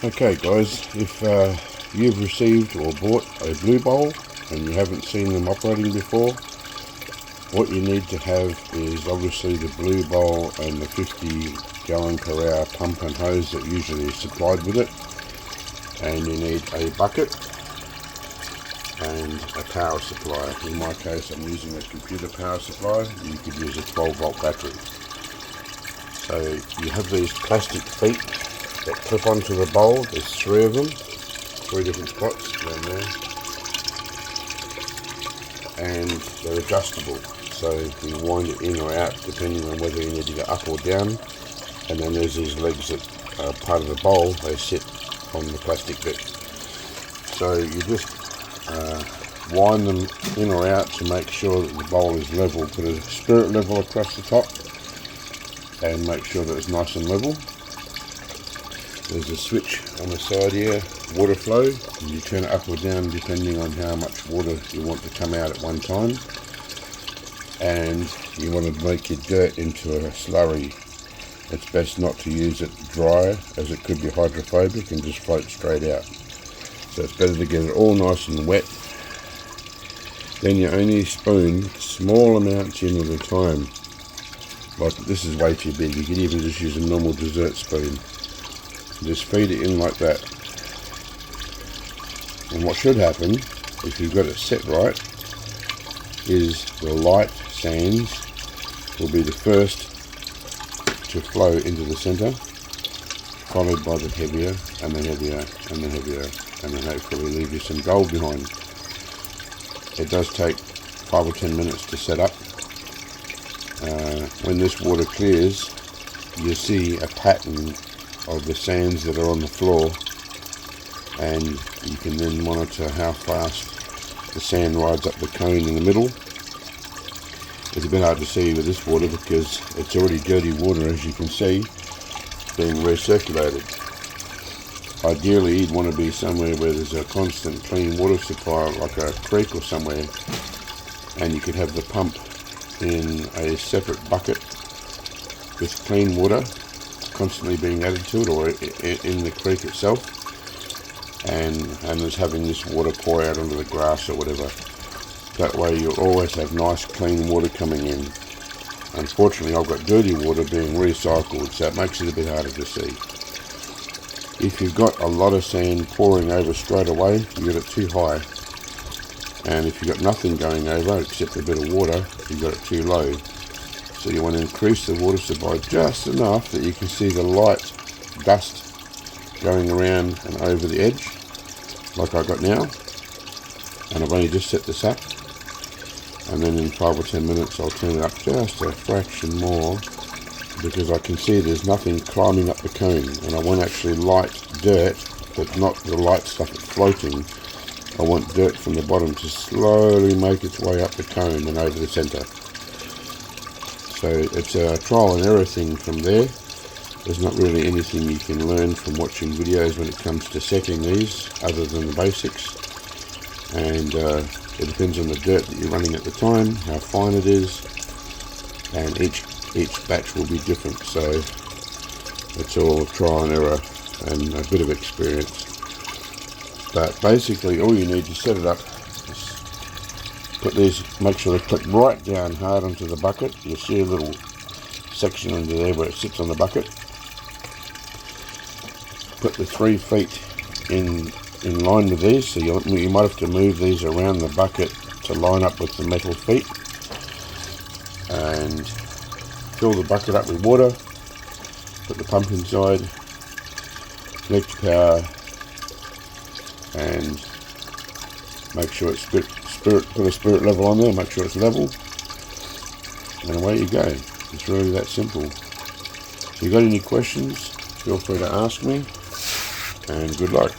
Okay guys, if you've received or bought a blue bowl and you haven't seen them operating before, what you need to have is obviously the blue bowl and the 50 gallon per hour pump and hose that usually is supplied with it, and you need a bucket and a power supply. In my case I'm using a computer power supply. You could use a 12-volt battery. So you have these plastic feet that clip onto the bowl. There's 3 of them, 3 different spots down there, and they're adjustable, so you wind it in or out depending on whether you need to go up or down. And then there's these legs that are part of the bowl, they sit on the plastic bit. So you just wind them in or out to make sure that the bowl is level. Put a spirit level across the top and make sure that it's nice and level. There's a switch on the side here, water flow, and you turn it up or down depending on how much water you want to come out at one time. And you want to make your dirt into a slurry. It's best not to use it dry, as it could be hydrophobic and just float straight out. So it's better to get it all nice and wet. Then you only spoon small amounts in at a time. Like this is way too big, you could even just use a normal dessert spoon. Just feed it in like that. And what should happen, if you've got it set right, is the light sands will be the first to flow into the center, followed by the heavier and the heavier and the heavier, and then hopefully leave you some gold behind. It does take 5 or 10 minutes to set up. When this water clears, you'll see a pattern of the sands that are on the floor, and you can then monitor how fast the sand rides up the cone in the middle. It's a bit hard to see with this water because it's already dirty water, as you can see, being recirculated. Ideally you'd want to be somewhere where there's a constant clean water supply, like a creek or somewhere, and you could have the pump in a separate bucket with clean water constantly being added to it, or in the creek itself, and just having this water pour out onto the grass or whatever. That way you'll always have nice clean water coming in. Unfortunately I've got dirty water being recycled, so it makes it a bit harder to see. If you've got a lot of sand pouring over straight away, you got it too high, and if you've got nothing going over except a bit of water, you've got it too low. So you want to increase the water supply just enough that you can see the light dust going around and over the edge, like I got now. And I've only just set this up, and then in 5 or 10 minutes I'll turn it up just a fraction more, because I can see there's nothing climbing up the cone, and I want actually light dirt, but not the light stuff that's floating. I want dirt from the bottom to slowly make its way up the cone and over the center. So it's a trial and error thing from there. There's not really anything you can learn from watching videos when it comes to setting these, other than the basics. And it depends on the dirt that you're running at the time, how fine it is, and each batch will be different. So it's all trial and error and a bit of experience. But basically all you need to set it up is put these, make sure they clip right down hard onto the bucket. You'll see a little section under there where it sits on the bucket. Put the 3 feet in line with these, so you might have to move these around the bucket to line up with the metal feet. And fill the bucket up with water, put the pump inside, connect your power, and make sure it's put a spirit level on there, make sure it's level, and away you go. It's really that simple. If you've got any questions, feel free to ask me, and good luck.